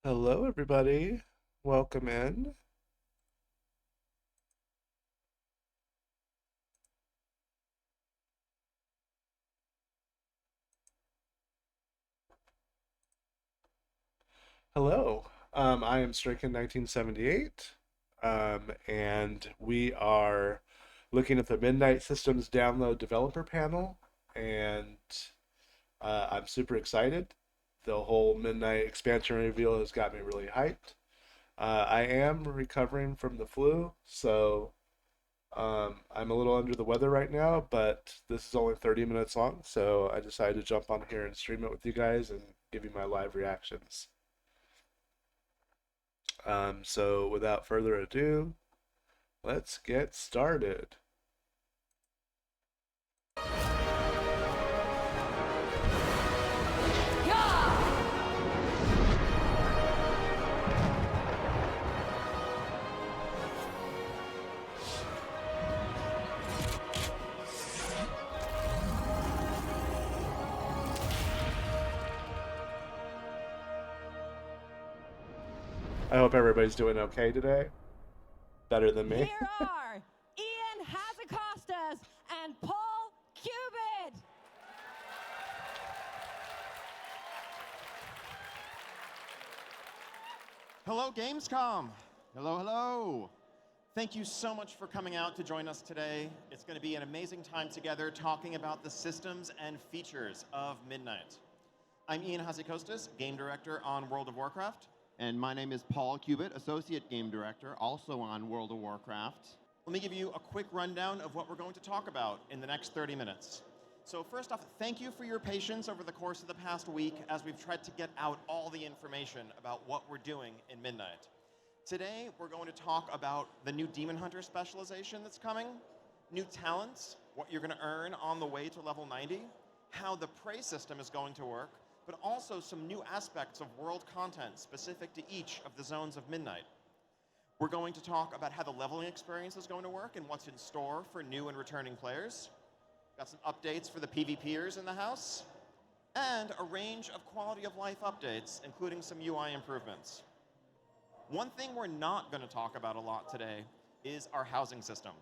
Hello, everybody. Welcome in. Hello. I am Stricken 1978, and we are looking at the Midnight Systems Download Developer Panel, and I'm super excited. The whole Midnight expansion reveal has got me really hyped. I am recovering from the flu, so I'm a little under the weather right now, but this is only 30 minutes long, so I decided to jump on here and stream it with you guys and give you my live reactions. So without further ado, let's get started. I hope everybody's doing okay today. Better than me. Here are Ian Hazakostas and Paul Cubit. Hello, Gamescom. Hello, hello. Thank you so much for coming out to join us today. It's going to be an amazing time together talking about the systems and features of Midnight. I'm Ian Hazakostas, Game Director on World of Warcraft. And my name is Paul Cubit, Associate Game Director, also on World of Warcraft. Let me give you a quick rundown of what we're going to talk about in the next 30 minutes. So first off, thank you for your patience over the course of the past week as we've tried to get out all the information about what we're doing in Midnight. Today, we're going to talk about the new Demon Hunter specialization that's coming, new talents, what you're going to earn on the way to level 90, how the prey system is going to work, but also some new aspects of world content specific to each of the zones of Midnight. We're going to talk about how the leveling experience is going to work and what's in store for new and returning players. Got some updates for the PvPers in the house, and a range of quality of life updates, including some UI improvements. One thing we're not going to talk about a lot today is our housing system.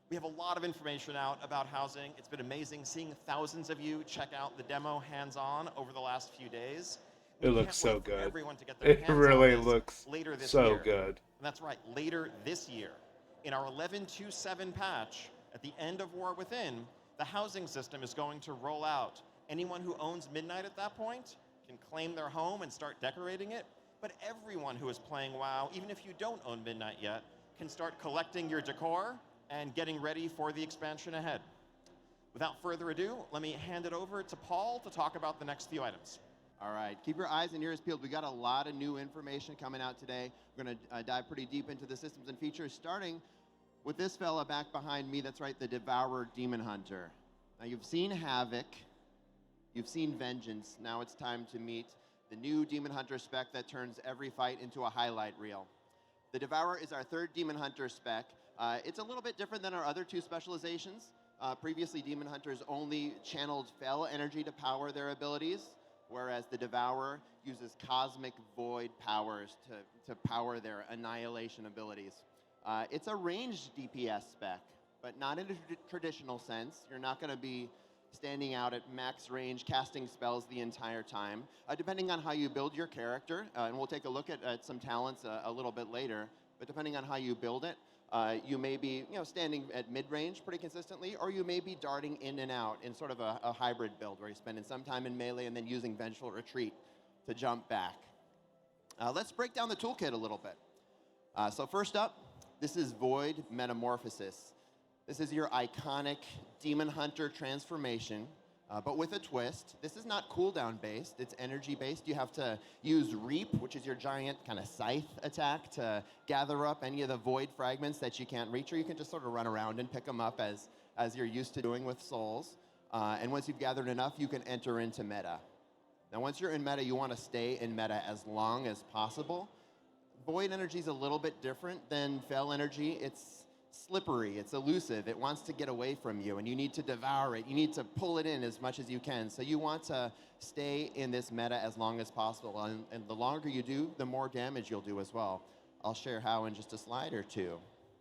We have a lot of information out about housing. It's been amazing seeing thousands of you check out the demo hands-on over the last few days. It We looks can't so wait for good. everyone to get their It hands on really this looks later this so year. good. And that's right, later this year. In our 11.2.7 patch, at the end of War Within, the housing system is going to roll out. Anyone who owns Midnight at that point can claim their home and start decorating it. But everyone who is playing WoW, even if you don't own Midnight yet, can start collecting your decor and getting ready for the expansion ahead. Without further ado, let me hand it over to Paul to talk about the next few items. All right, keep your eyes and ears peeled. We got a lot of new information coming out today. We're going to dive pretty deep into the systems and features, starting with this fella back behind me. That's right, the Devourer Demon Hunter. Now, you've seen Havoc, you've seen Vengeance. Now it's time to meet the new Demon Hunter spec that turns every fight into a highlight reel. The Devourer is our third Demon Hunter spec. It's a little bit different than our other two specializations. Previously, Demon Hunters only channeled Fel energy to power their abilities, whereas the Devourer uses Cosmic Void powers to power their Annihilation abilities. It's a ranged DPS spec, but not in a traditional sense. You're not going to be standing out at max range, casting spells the entire time. Depending on how you build your character, and we'll take a look at some talents a little bit later, but depending on how you build it, you may be standing at mid-range pretty consistently, or you may be darting in and out in sort of a hybrid build where you're spending some time in melee and then using Vengeful Retreat to jump back. Let's break down the toolkit a little bit. So first up, this is Void Metamorphosis. This is your iconic Demon Hunter transformation, but with a twist. This is not cooldown based, it's energy based. You have to use Reap, which is your giant kind of scythe attack, to gather up any of the void fragments that you can't reach, or you can just sort of run around and pick them up as you're used to doing with souls. And once you've gathered enough, you can enter into meta. Now, once you're in meta, you want to stay in meta as long as possible. Void energy is a little bit different than Fel energy. It's slippery, it's elusive, it wants to get away from you, and you need to devour it. You need to pull it in as much as you can. So you want to stay in this meta as long as possible, and the longer you do, the more damage you'll do as well. I'll share how in just a slide or two.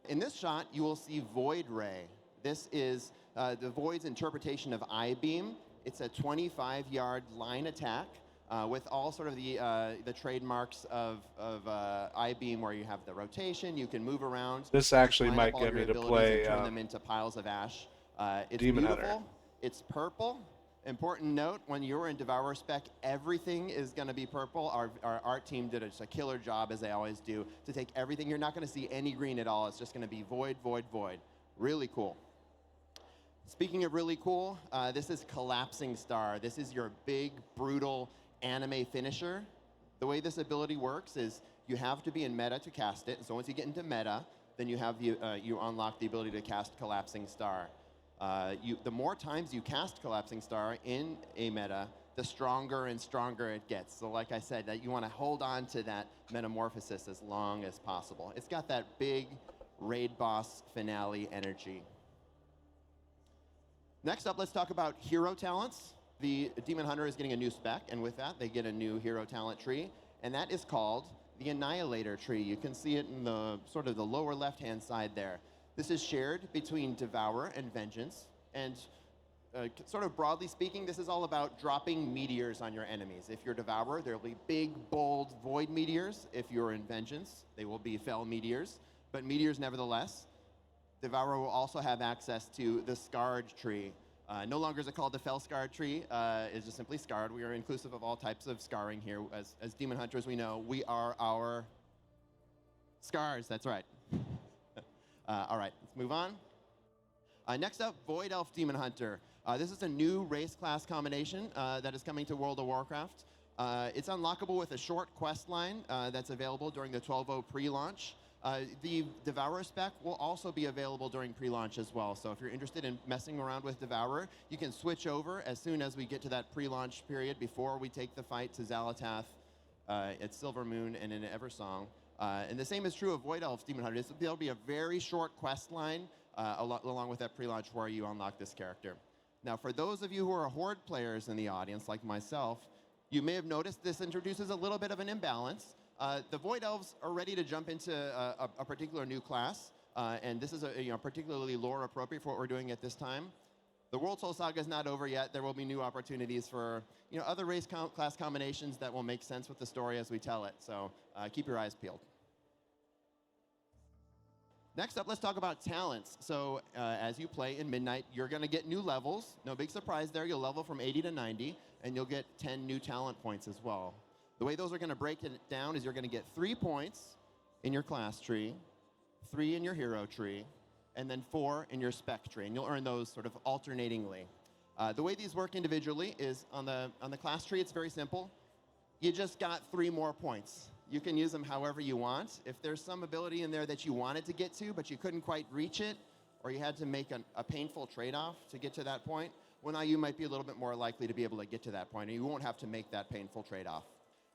In this shot, you will see Void Ray. This is the Void's interpretation of I-Beam. It's a 25-yard line attack with all sort of the trademarks of I-Beam, where you have the rotation, you can move around. This actually line might up all get your me to abilities play and turn them into piles of ash. It's Demon beautiful. Hunter. It's purple. Important note, when you're in Devourer spec, everything is going to be purple. Our art team did a killer job, as they always do, to take everything. You're not going to see any green at all. It's just going to be void, void, void. Really cool. Speaking of really cool, this is Collapsing Star. This is your big, brutal anime finisher. The way this ability works is you have to be in meta to cast it. So once you get into meta, then you have you unlock the ability to cast Collapsing Star. The more times you cast Collapsing Star in a meta, the stronger and stronger it gets. So like I said, that you want to hold on to that metamorphosis as long as possible. It's got that big raid boss finale energy. Next up, let's talk about hero talents. The Demon Hunter is getting a new spec, and with that, they get a new hero talent tree, and that is called the Annihilator tree. You can see it in the sort of the lower left-hand side there. This is shared between Devourer and Vengeance, and sort of broadly speaking, this is all about dropping meteors on your enemies. If you're Devourer, there will be big, bold void meteors. If you're in Vengeance, they will be fell meteors, but meteors nevertheless. Devourer will also have access to the Scarred tree. No longer is it called the Fell Scarred tree, it's just simply Scarred. We are inclusive of all types of scarring here. As Demon Hunters, we know we are our scars, that's right. All right, let's move on. Next up, Void Elf Demon Hunter. This is a new race class combination that is coming to World of Warcraft. It's unlockable with a short quest line that's available during the 12.0 pre-launch. The Devourer spec will also be available during pre-launch as well. So if you're interested in messing around with Devourer, you can switch over as soon as we get to that pre-launch period before we take the fight to Xal'atath at Silvermoon and in Eversong. And the same is true of Void Elf Demon Hunter. There'll be a very short quest line along with that pre-launch where you unlock this character. Now, for those of you who are Horde players in the audience, like myself, you may have noticed this introduces a little bit of an imbalance. The Void Elves are ready to jump into a particular new class, and this is particularly lore appropriate for what we're doing at this time. The World Soul Saga is not over yet. There will be new opportunities for other race class combinations that will make sense with the story as we tell it. So keep your eyes peeled. Next up, let's talk about talents. So as you play in Midnight, you're going to get new levels. No big surprise there. You'll level from 80 to 90, and you'll get 10 new talent points as well. The way those are going to break it down is you're going to get 3 points in your class tree, 3 in your hero tree, and then 4 in your spec tree, and you'll earn those sort of alternatingly. The way these work individually is on the class tree, it's very simple. You just got 3 more points. You can use them however you want. If there's some ability in there that you wanted to get to, but you couldn't quite reach it, or you had to make a painful trade-off to get to that point, well, now you might be a little bit more likely to be able to get to that point, and you won't have to make that painful trade-off.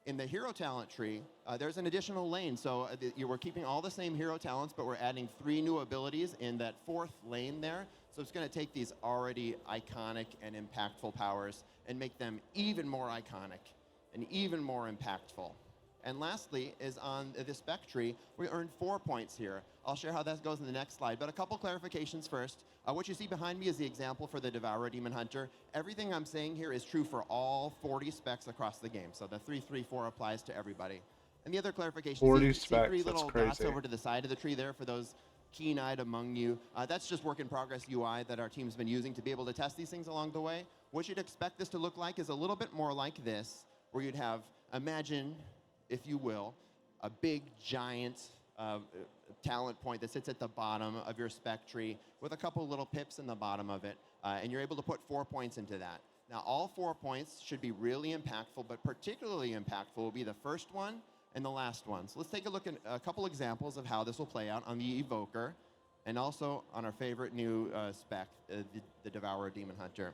In the hero talent tree, there's an additional lane. So we're keeping all the same hero talents, but we're adding 3 new abilities in that 4th lane there. So it's going to take these already iconic and impactful powers and make them even more iconic and even more impactful. And lastly is on the spec tree, we earned 4 points here. I'll share how that goes in the next slide, but a couple clarifications first. What you see behind me is the example for the Devourer Demon Hunter. Everything I'm saying here is true for all 40 specs across the game, so the 334 applies to everybody. And the other clarification, 40 see specs, 3 that's little dots crazy. over to the side of the tree there for those keen-eyed among you. That's just work-in-progress UI that our team's been using to be able to test these things along the way. What you'd expect this to look like is a little bit more like this, where you'd have, imagine, if you will, a big, giant talent point that sits at the bottom of your spec tree with a couple little pips in the bottom of it, and you're able to put 4 points into that. Now, all 4 points should be really impactful, but particularly impactful will be the first one and the last one. So let's take a look at a couple examples of how this will play out on the Evoker, and also on our favorite new spec, the Devourer Demon Hunter.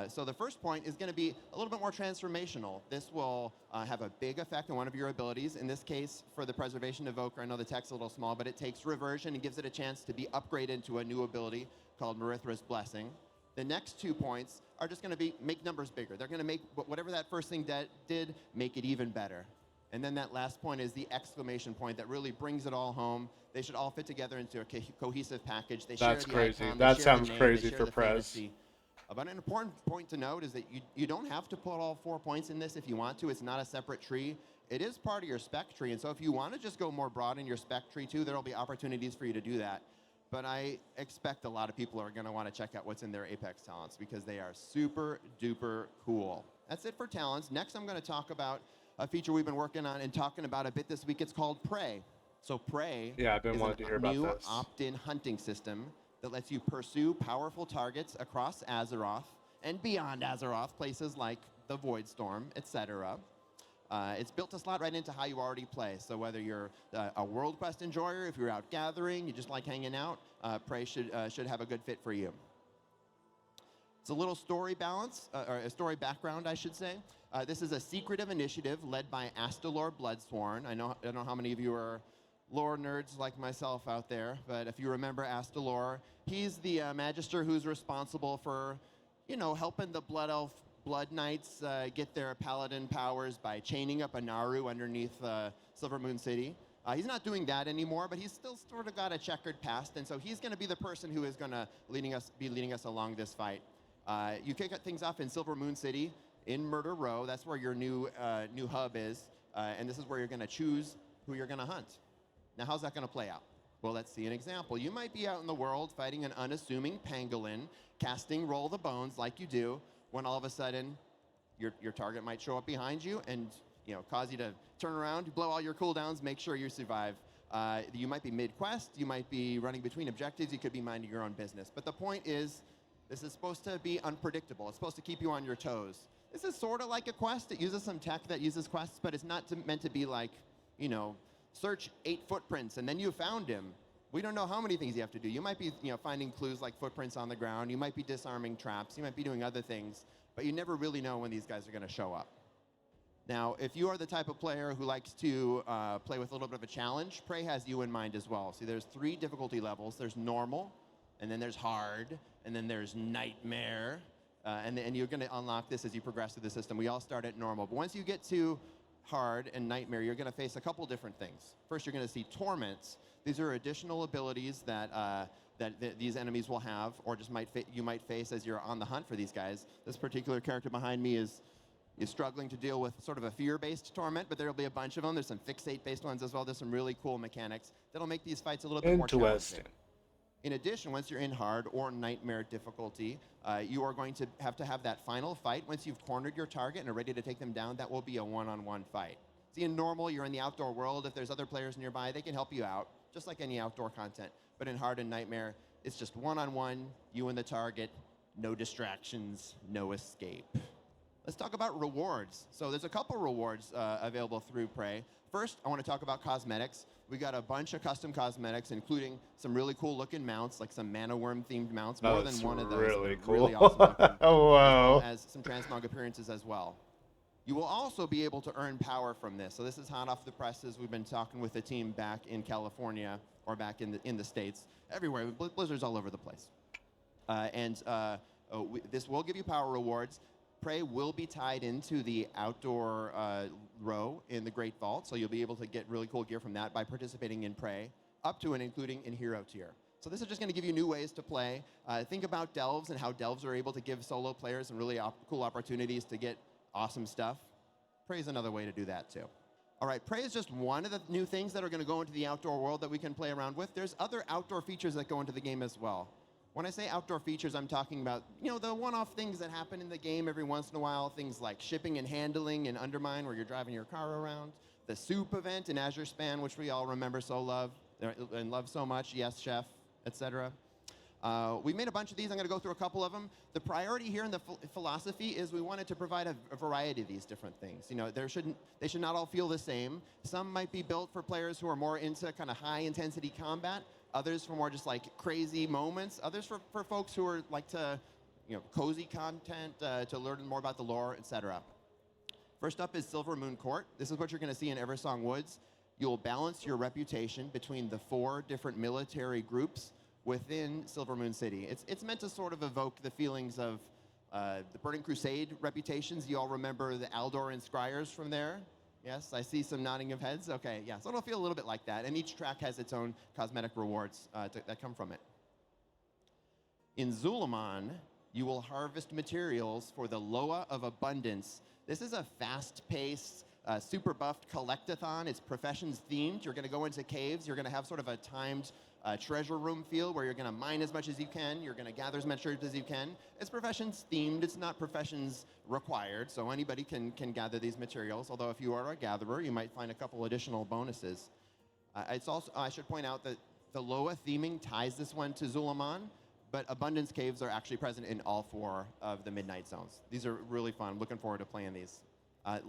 So the first point is going to be a little bit more transformational. This will have a big effect on one of your abilities. In this case, for the Preservation Evoker, I know the text's a little small, but it takes reversion and gives it a chance to be upgraded into a new ability called Marithra's Blessing. The next 2 points are just going to be make numbers bigger. They're going to make whatever that first thing did, make it even better. And then that last point is the exclamation point that really brings it all home. They should all fit together into a cohesive package. They That's share the crazy. icon, That they share sounds the name, crazy they share for the Prez. fantasy. But an important point to note is that you don't have to put all 4 points in this if you want to. It's not a separate tree. It is part of your spec tree, and so if you want to just go more broad in your spec tree too, there will be opportunities for you to do that. But I expect a lot of people are going to want to check out what's in their Apex talents because they are super duper cool. That's it for talents. Next, I'm going to talk about a feature we've been working on and talking about a bit this week. It's called Prey. So Prey Yeah, I've been is wanting to hear about new this. opt-in hunting system that lets you pursue powerful targets across Azeroth and beyond Azeroth, places like the Voidstorm, etc. It's built to slot right into how you already play. So whether you're a world quest enjoyer, if you're out gathering, you just like hanging out, Prey should have a good fit for you. It's a little story balance, or a story background, I should say. This is a secretive initiative led by Astalor Bloodsworn. I don't know how many of you are lore nerds like myself out there, but if you remember Astalor, he's the Magister who's responsible for, helping the Blood Knights get their paladin powers by chaining up a Naru underneath Silvermoon City. He's not doing that anymore, but he's still sort of got a checkered past, and so he's going to be the person who is going to be leading us along this fight. You kick things off in Silvermoon City, in Murder Row. That's where your new hub is, and this is where you're going to choose who you're going to hunt. Now, how's that going to play out? Well, let's see an example. You might be out in the world fighting an unassuming pangolin, casting Roll the Bones like you do, when all of a sudden your target might show up behind you and cause you to turn around, blow all your cooldowns, make sure you survive. You might be mid-quest, you might be running between objectives, you could be minding your own business. But the point is, this is supposed to be unpredictable. It's supposed to keep you on your toes. This is sort of like a quest. It uses some tech that uses quests, but it's not meant to be like, search 8 footprints and then you found him. We don't know how many things you have to do. You might be, finding clues like footprints on the ground. You might be disarming traps. You might be doing other things, but you never really know when these guys are going to show up. Now, if you are the type of player who likes to play with a little bit of a challenge, Prey has you in mind as well. See, there's 3 difficulty levels. There's normal, and then there's hard, and then there's nightmare, and you're going to unlock this as you progress through the system. We all start at normal, but once you get to hard and nightmare, you're going to face a couple different things. First, you're going to see torments. These are additional abilities that these enemies will have, or just you might face as you're on the hunt for these guys. This particular character behind me is struggling to deal with sort of a fear-based torment, but there'll be a bunch of them. There's some fixate-based ones as well. There's some really cool mechanics that'll make these fights a little bit more challenging. In addition, once you're in hard or nightmare difficulty, you are going to have that final fight. Once you've cornered your target and are ready to take them down, that will be a one-on-one fight. See, in normal, you're in the outdoor world. If there's other players nearby, they can help you out, just like any outdoor content. But in hard and nightmare, it's just one-on-one, you and the target, no distractions, no escape. Let's talk about rewards. So there's a couple rewards available through Prey. First, I want to talk about cosmetics. We got a bunch of custom cosmetics, including some really cool looking mounts, like some Mana Worm themed mounts. More than one of those. Really cool. Really awesome looking. Oh, wow. As well as some transmog appearances as well. You will also be able to earn power from this. So this is hot off the presses. We've been talking with the team back in California, or back in the States, everywhere. Blizzard's all over the place. This will give you power rewards. Prey will be tied into the outdoor row in the Great Vault, so you'll be able to get really cool gear from that by participating in Prey, up to and including in Hero Tier. So this is just going to give you new ways to play. Think about Delves and how Delves are able to give solo players some really cool opportunities to get awesome stuff. Prey is another way to do that too. All right, Prey is just one of the new things that are going to go into the outdoor world that we can play around with. There's other outdoor features that go into the game as well. When I say outdoor features, I'm talking about, the one-off things that happen in the game every once in a while, things like shipping and handling in Undermine, where you're driving your car around, the soup event in Azure Span, which we all remember and love so much, yes, chef, etc. We made a bunch of these. I'm going to go through a couple of them. The priority here in the philosophy is we wanted to provide a variety of these different things. They should not all feel the same. Some might be built for players who are more into kind of high-intensity combat. Others for more just like crazy moments. Others for folks who are like to, cozy content to learn more about the lore, etc. First up is Silver Moon Court. This is what you're going to see in Eversong Woods. You'll balance your reputation between the 4 different military groups within Silver Moon City. It's meant to sort of evoke the feelings of the Burning Crusade reputations. You all remember the Aldor and Scryers from there? Yes, I see some nodding of heads. Okay, yeah, so it'll feel a little bit like that. And each track has its own cosmetic rewards that come from it. In Zulaman, you will harvest materials for the Loa of Abundance. This is a fast-paced, super buffed collectathon. It's professions themed. You're going to go into caves. You're going to have sort of a timed treasure room feel where you're going to mine as much as you can. You're going to gather as much as you can. It's professions themed. It's not professions required, so anybody can gather these materials. Although if you are a gatherer, you might find a couple additional bonuses. It's also, I should point out that the Loa theming ties this one to Zulaman, but Abundance Caves are actually present in all 4 of the Midnight Zones. These are really fun. Looking forward to playing these.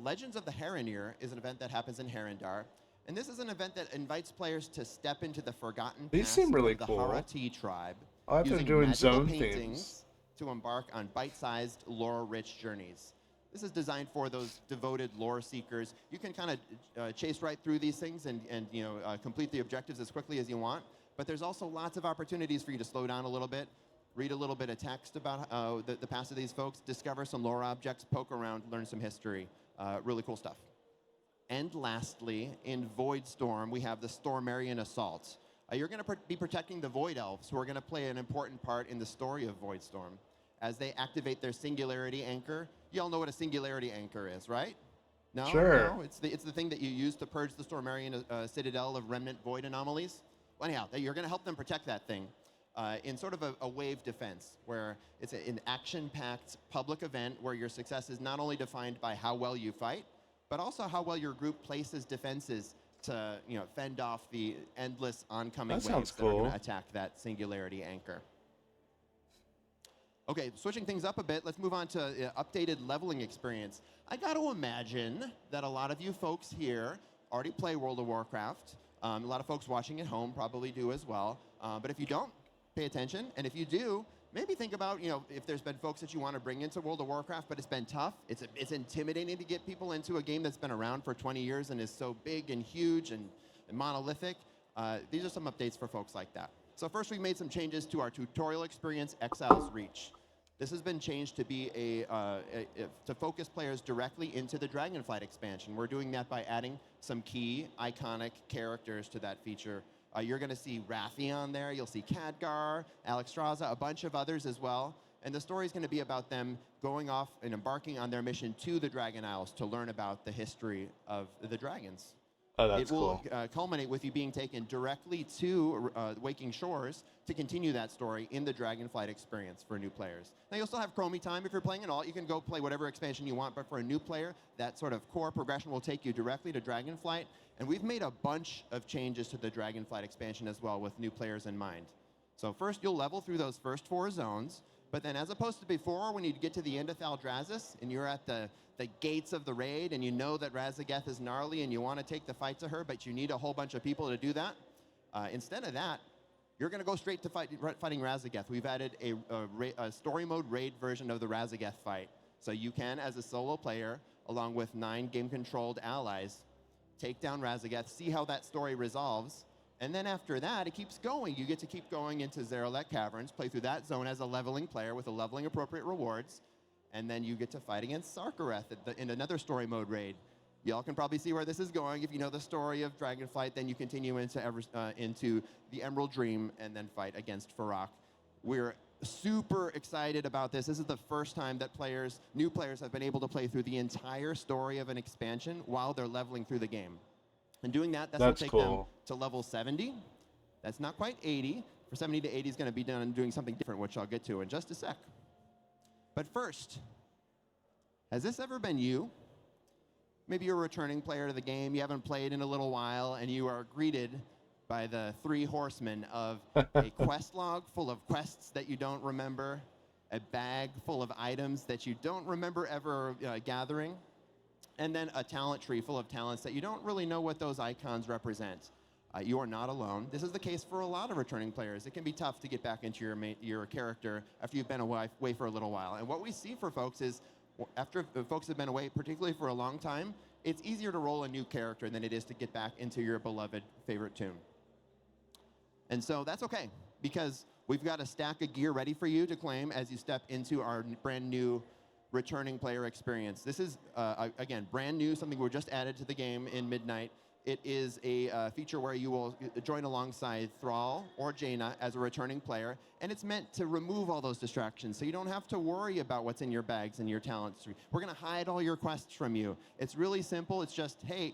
Legends of the Heronir is an event that happens in Herondar. And this is an event that invites players to step into the forgotten These past seem really of the cool. Harati tribe, I like them using doing magical zone paintings themes. to embark on bite-sized, lore-rich journeys. This is designed for those devoted lore seekers. You can kind of chase right through these things and complete the objectives as quickly as you want. But there's also lots of opportunities for you to slow down a little bit, read a little bit of text about the past of these folks, discover some lore objects, poke around, learn some history. Really cool stuff. And lastly, in Voidstorm, we have the Stormarian Assault. You're going to be protecting the Void Elves, who are going to play an important part in the story of Voidstorm. As they activate their Singularity Anchor, you all know what a Singularity Anchor is, right? No? Sure. No? It's the thing that you use to purge the Stormarian Citadel of remnant Void anomalies. Well, anyhow, you're going to help them protect that thing in sort of a wave defense, where it's an action-packed public event where your success is not only defined by how well you fight, but also how well your group places defenses to fend off the endless oncoming That waves sounds that are going cool. to attack that Singularity Anchor. Okay, switching things up a bit, let's move on to updated leveling experience. I got to imagine that a lot of you folks here already play World of Warcraft. A lot of folks watching at home probably do as well. But if you don't, pay attention. And if you do, maybe think about, if there's been folks that you want to bring into World of Warcraft, but it's been tough. It's intimidating to get people into a game that's been around for 20 years and is so big and huge and monolithic. These are some updates for folks like that. So first, we made some changes to our tutorial experience, Exile's Reach. This has been changed to be to focus players directly into the Dragonflight expansion. We're doing that by adding some key iconic characters to that feature. You're going to see Wrathion there. You'll see Khadgar, Alexstrasza, a bunch of others as well. And the story is going to be about them going off and embarking on their mission to the Dragon Isles to learn about the history of the dragons. Oh, that's It will cool. culminate with you being taken directly to Waking Shores to continue that story in the Dragonflight experience for new players. Now, you'll still have Chromie time if you're playing an alt. You can go play whatever expansion you want, but for a new player, that sort of core progression will take you directly to Dragonflight. And we've made a bunch of changes to the Dragonflight expansion as well with new players in mind. So first, you'll level through those first 4 zones, but then as opposed to before, when you get to the end of Thaldraszus and you're at the gates of the raid and you know that Raszageth is gnarly and you want to take the fight to her, but you need a whole bunch of people to do that, instead of that, you're going to go straight to fighting Raszageth. We've added a story mode raid version of the Raszageth fight. So you can, as a solo player, along with 9 game-controlled allies, take down Raszageth, see how that story resolves, and then after that, it keeps going. You get to keep going into Zaralek Caverns, play through that zone as a leveling player with the leveling appropriate rewards, and then you get to fight against Sarkareth in another story mode raid. Y'all can probably see where this is going. If you know the story of Dragonflight, then you continue into the Emerald Dream and then fight against Farak. We're super excited about this. This is the first time that new players have been able to play through the entire story of an expansion while they're leveling through the game. And doing that, that's going to take them cool. to level 70. That's not quite 80. For 70 to 80 is going to be done doing something different, which I'll get to in just a sec. But first, has this ever been you? Maybe you're a returning player to the game, you haven't played in a little while, and you are greeted by the 3 horsemen of a quest log full of quests that you don't remember, a bag full of items that you don't remember ever gathering, and then a talent tree full of talents that you don't really know what those icons represent. You are not alone. This is the case for a lot of returning players. It can be tough to get back into your character after you've been away for a little while. And what we see for folks is, after folks have been away, particularly for a long time, it's easier to roll a new character than it is to get back into your beloved favorite tune. And so that's okay, because we've got a stack of gear ready for you to claim as you step into our brand new returning player experience. This is, again, brand new, something we just added to the game in Midnight. It is a feature where you will join alongside Thrall or Jaina as a returning player, and it's meant to remove all those distractions, so you don't have to worry about what's in your bags and your talent tree. We're going to hide all your quests from you. It's really simple. It's just, hey,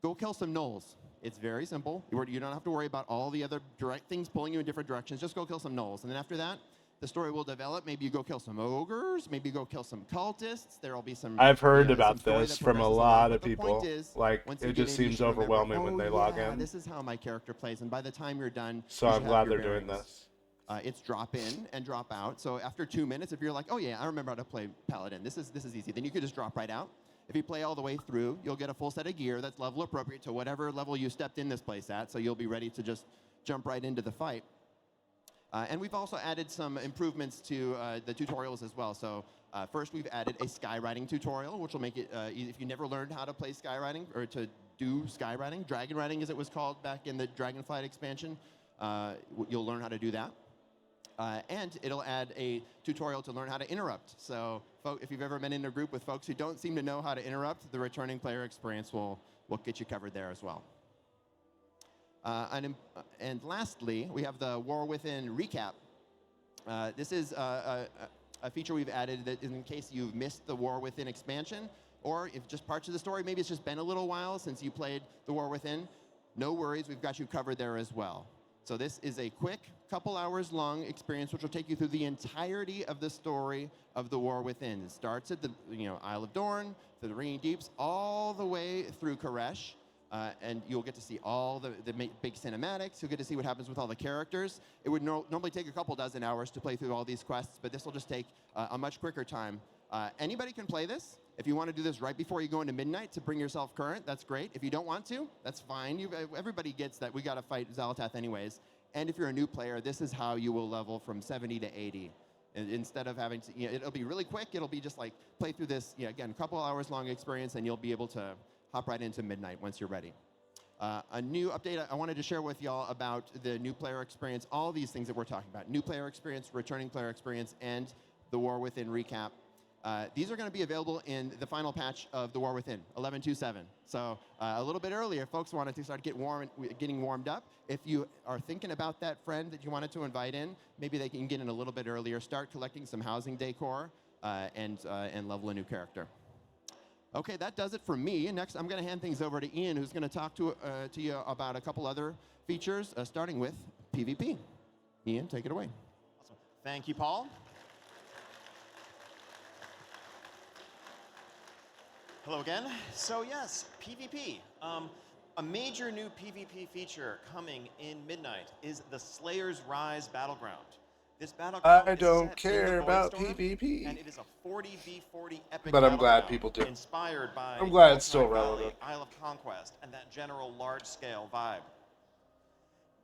go kill some gnolls. It's very simple. You don't have to worry about all the other direct things pulling you in different directions. Just go kill some gnolls, and then after that, the story will develop. Maybe you go kill some ogres. Maybe you go kill some cultists. There will be some. I've heard some about story this that from a progresses lot along. of But the point people. is, Like, once you it get just in, you seems should remember, overwhelming when they log yeah, in. This is how my character plays, and by the time you're done, So you I'm should glad have your they're doing bearings. this. It's drop in and drop out. So after 2 minutes, if you're like, oh yeah, I remember how to play Paladin. This is easy. Then you could just drop right out. If you play all the way through, you'll get a full set of gear that's level appropriate to whatever level you stepped in this place at. So you'll be ready to just jump right into the fight. And we've also added some improvements to the tutorials as well. So first, we've added a skywriting tutorial, which will make it easy. If you never learned how to play skywriting or to do skywriting, dragon riding as it was called back in the Dragonflight expansion, you'll learn how to do that. And it'll add a tutorial to learn how to interrupt. So if you've ever been in a group with folks who don't seem to know how to interrupt, the returning player experience will get you covered there as well. And lastly, we have the War Within recap. This is a feature we've added that in case you've missed the War Within expansion, or if just parts of the story, maybe it's just been a little while since you played the War Within, no worries, we've got you covered there as well. So this is a quick, couple hours long experience which will take you through the entirety of the story of the War Within. It starts at the Isle of Dorn, through the Ringing Deeps, all the way through Koresh. And you'll get to see all the big cinematics. You'll get to see what happens with all the characters. It would normally take a couple dozen hours to play through all these quests, but this will just take a much quicker time. Anybody can play this. If you want to do this right before you go into Midnight to bring yourself current, that's great. If you don't want to, that's fine. Everybody gets that we got to fight Xal'atath anyways. And if you're a new player, this is how you will level from 70 to 80. Instead of having to, it'll be really quick. It'll be just like play through this, again, a couple hours long experience, and you'll be able to hop right into Midnight once you're ready. A new update I wanted to share with y'all about the new player experience, all these things that we're talking about, new player experience, returning player experience, and the War Within recap. These are going to be available in the final patch of the War Within, 11.2.7. So a little bit earlier, folks wanted to start getting warmed up. If you are thinking about that friend that you wanted to invite in, maybe they can get in a little bit earlier, start collecting some housing decor, and level a new character. Okay, that does it for me. Next, I'm going to hand things over to Ian, who's going to talk to you about a couple other features, starting with PvP. Ian, take it away. Awesome. Thank you, Paul. Hello again. So yes, PvP. A major new PvP feature coming in Midnight is the Slayer's Rise Battleground. This battleground I is don't set care in the about Voidstorm, PvP. and it is a 40v40 epic But I'm glad battleground people do. inspired by I'm glad it's still Elfnight Valley, relevant. Isle of Conquest, and that general large-scale vibe.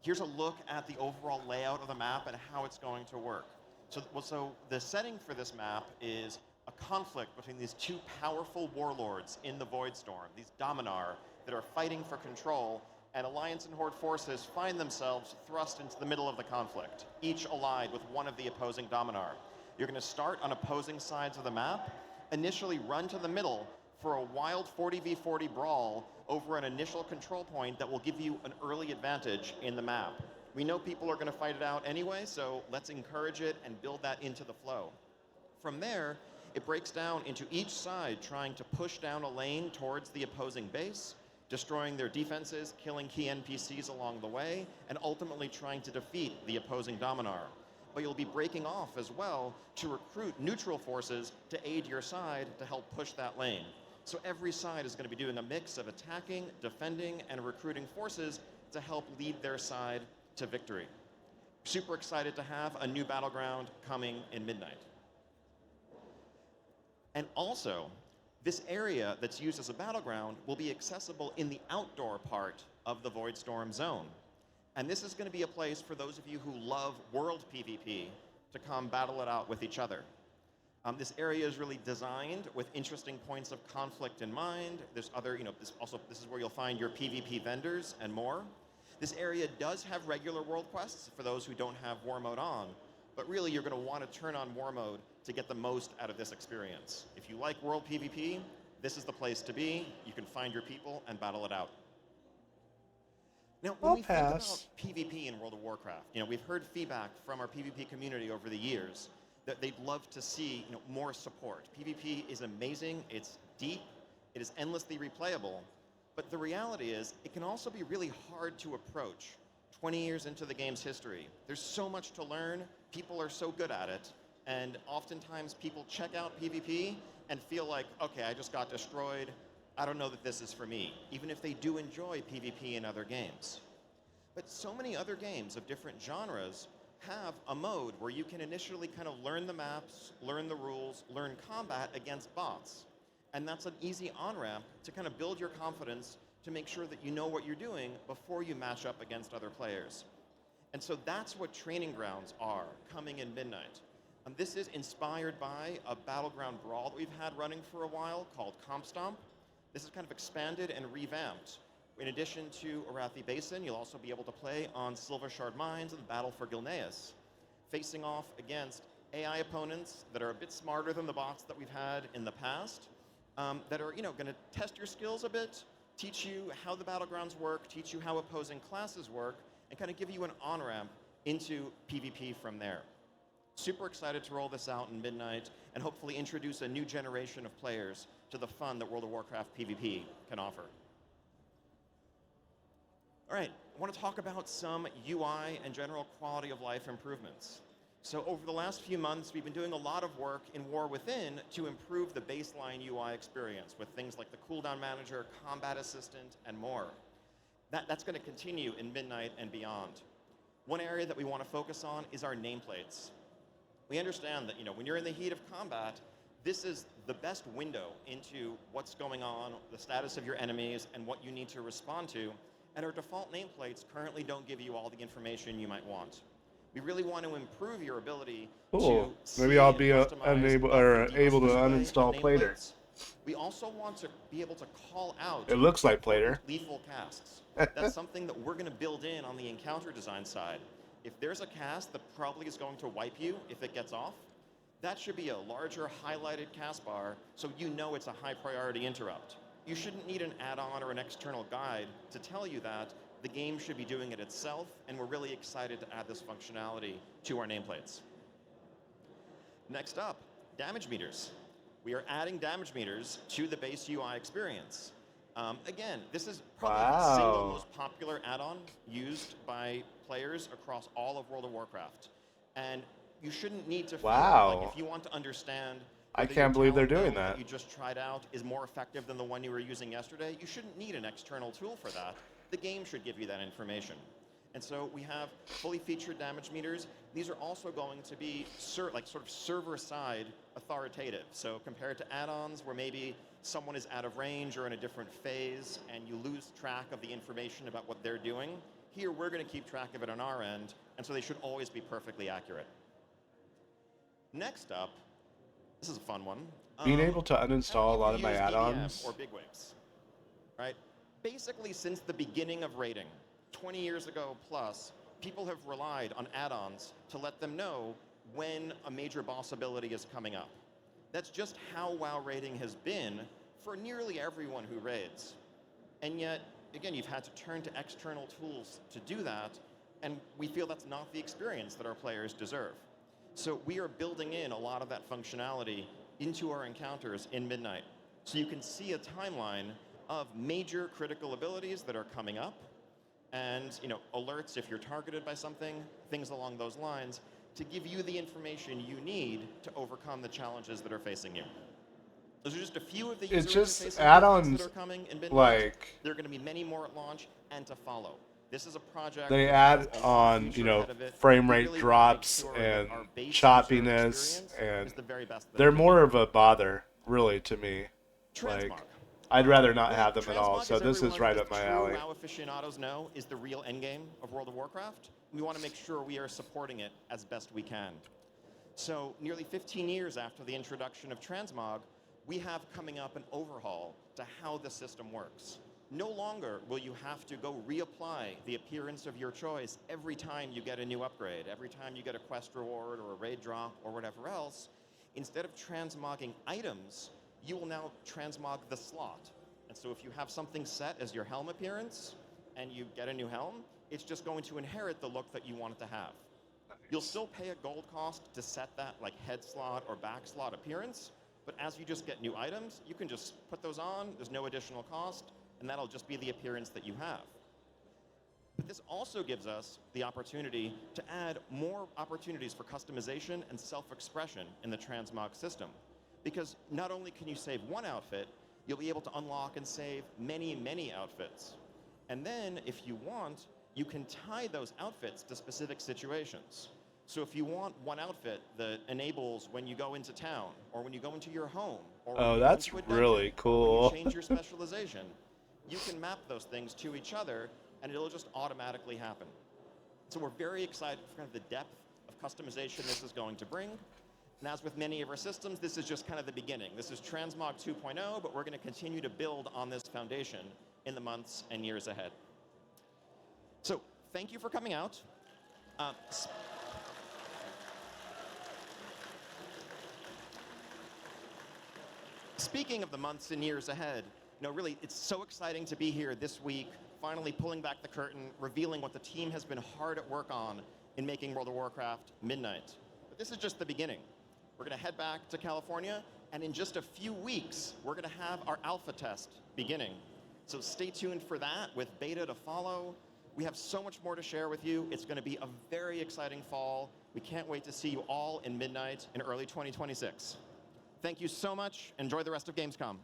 Here's a look at the overall layout of the map and how it's going to work. So the setting for this map is a conflict between these two powerful warlords in the Voidstorm, these Dominar, that are fighting for control, and Alliance and Horde forces find themselves thrust into the middle of the conflict, each allied with one of the opposing Dominar. You're going to start on opposing sides of the map, initially run to the middle for a wild 40v40 brawl over an initial control point that will give you an early advantage in the map. We know people are going to fight it out anyway, so let's encourage it and build that into the flow. From there, it breaks down into each side trying to push down a lane towards the opposing base, destroying their defenses, killing key NPCs along the way, and ultimately trying to defeat the opposing Dominar. But you'll be breaking off as well to recruit neutral forces to aid your side to help push that lane. So every side is going to be doing a mix of attacking, defending, and recruiting forces to help lead their side to victory. Super excited to have a new battleground coming in Midnight. And also, this area that's used as a battleground will be accessible in the outdoor part of the Voidstorm Zone. And this is going to be a place for those of you who love world PvP to come battle it out with each other. This area is really designed with interesting points of conflict in mind. There's other, this is where you'll find your PvP vendors and more. This area does have regular world quests for those who don't have War Mode on, but really you're going to want to turn on War Mode to get the most out of this experience. If you like world PvP, this is the place to be. You can find your people and battle it out. Now, when we think about PvP in World of Warcraft, we've heard feedback from our PvP community over the years that they'd love to see more support. PvP is amazing, it's deep, it is endlessly replayable, but the reality is it can also be really hard to approach 20 years into the game's history. There's so much to learn, people are so good at it, and oftentimes people check out PvP and feel like, okay, I just got destroyed, I don't know that this is for me, even if they do enjoy PvP in other games. But so many other games of different genres have a mode where you can initially kind of learn the maps, learn the rules, learn combat against bots. And that's an easy on-ramp to kind of build your confidence to make sure that you know what you're doing before you match up against other players. And so that's what training grounds are coming in Midnight. This is inspired by a battleground brawl that we've had running for a while called Comp Stomp. This is kind of expanded and revamped. In addition to Arathi Basin, you'll also be able to play on Silvershard Mines and the Battle for Gilneas, facing off against AI opponents that are a bit smarter than the bots that we've had in the past, that are going to test your skills a bit, teach you how the battlegrounds work, teach you how opposing classes work, and kind of give you an on-ramp into PvP from there. Super excited to roll this out in Midnight and hopefully introduce a new generation of players to the fun that World of Warcraft PvP can offer. All right, I want to talk about some UI and general quality of life improvements. So over the last few months, we've been doing a lot of work in War Within to improve the baseline UI experience with things like the cooldown manager, combat assistant, and more. That's going to continue in Midnight and beyond. One area that we want to focus on is our nameplates. We understand that when you're in the heat of combat, this is the best window into what's going on, the status of your enemies, and what you need to respond to. And our default nameplates currently don't give you all the information you might want. We really want to improve your ability to maybe I'll be able to uninstall Plater. We also want to be able to call out It looks like Plater. lethal casks. That's something that we're going to build in on the encounter design side. If there's a cast that probably is going to wipe you if it gets off, that should be a larger highlighted cast bar so you know it's a high priority interrupt. You shouldn't need an add-on or an external guide to tell you that. The game should be doing it itself, and we're really excited to add this functionality to our nameplates. Next up, damage meters. We are adding damage meters to the base UI experience. Again, this is probably the single most popular add-on used by players across all of World of Warcraft. And you shouldn't need to feel like if you want to understand I can't believe they're doing that. You just tried out is more effective than the one you were using yesterday. You shouldn't need an external tool for that. The game should give you that information. And so we have fully featured damage meters. These are also going to be sort of server-side authoritative. So compared to add-ons where maybe someone is out of range or in a different phase and you lose track of the information about what they're doing, here we're going to keep track of it on our end, and so they should always be perfectly accurate. Next up, this is a fun one. Being able to uninstall a lot of my add-ons. Or bigwigs, right? Basically, since the beginning of raiding, 20 years ago plus, people have relied on add-ons to let them know when a major boss ability is coming up. That's just how WoW raiding has been for nearly everyone who raids. And yet, again, you've had to turn to external tools to do that, and we feel that's not the experience that our players deserve. So we are building in a lot of that functionality into our encounters in Midnight. So you can see a timeline of major critical abilities that are coming up, and alerts if you're targeted by something, things along those lines, to give you the information you need to overcome the challenges that are facing you. Those are just a few of the user interface add-ons that are coming in Midnight. like there are going to be many more at launch and to follow. This is a project they add on, frame rate drops and choppiness, and they're more of a bother, really, to me. Transmog. I'd rather not Well, have them at all. Transmog, So as this is everyone, right as up the my true alley. WoW aficionados know, is the real endgame of World of Warcraft. We want to make sure we are supporting it as best we can. So nearly 15 years after the introduction of Transmog, we have coming up an overhaul to how the system works. No longer will you have to go reapply the appearance of your choice every time you get a new upgrade, every time you get a quest reward or a raid drop or whatever else. Instead of transmogging items, you will now transmog the slot. And so if you have something set as your helm appearance and you get a new helm, it's just going to inherit the look that you want it to have. You'll still pay a gold cost to set that like head slot or back slot appearance, but as you just get new items, you can just put those on, there's no additional cost, and that'll just be the appearance that you have. But this also gives us the opportunity to add more opportunities for customization and self-expression in the transmog system. Because not only can you save one outfit, you'll be able to unlock and save many, many outfits. And then, if you want, you can tie those outfits to specific situations. So if you want one outfit that enables when you go into town, or when you go into your home, or when Oh, you go that's into a dungeon, really or when cool. you change your specialization, you can map those things to each other, and it'll just automatically happen. So we're very excited for kind of the depth of customization this is going to bring. And as with many of our systems, this is just kind of the beginning. This is Transmog 2.0, but we're going to continue to build on this foundation in the months and years ahead. So thank you for coming out. Speaking of the months and years ahead, really, it's so exciting to be here this week, finally pulling back the curtain, revealing what the team has been hard at work on in making World of Warcraft Midnight. But this is just the beginning. We're going to head back to California, and in just a few weeks, we're going to have our alpha test beginning. So stay tuned for that with beta to follow. We have so much more to share with you. It's going to be a very exciting fall. We can't wait to see you all in Midnight in early 2026. Thank you so much. Enjoy the rest of Gamescom.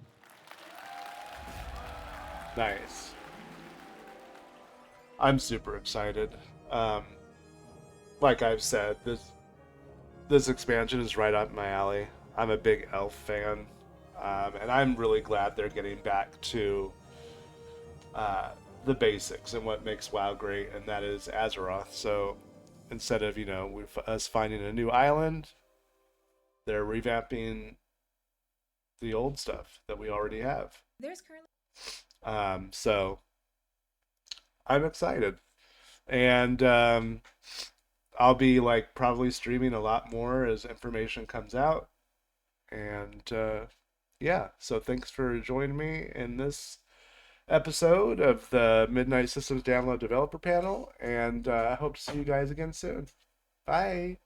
Nice. I'm super excited. Like I've said, this expansion is right up my alley. I'm a big elf fan, and I'm really glad they're getting back to the basics and what makes WoW great, and that is Azeroth. So instead of us finding a new island, they're revamping the old stuff that we already have. There's currently So I'm excited, and I'll be probably streaming a lot more as information comes out, and yeah. So thanks for joining me in this episode of the Midnight Systems Download Developer Panel, and I hope to see you guys again soon. Bye.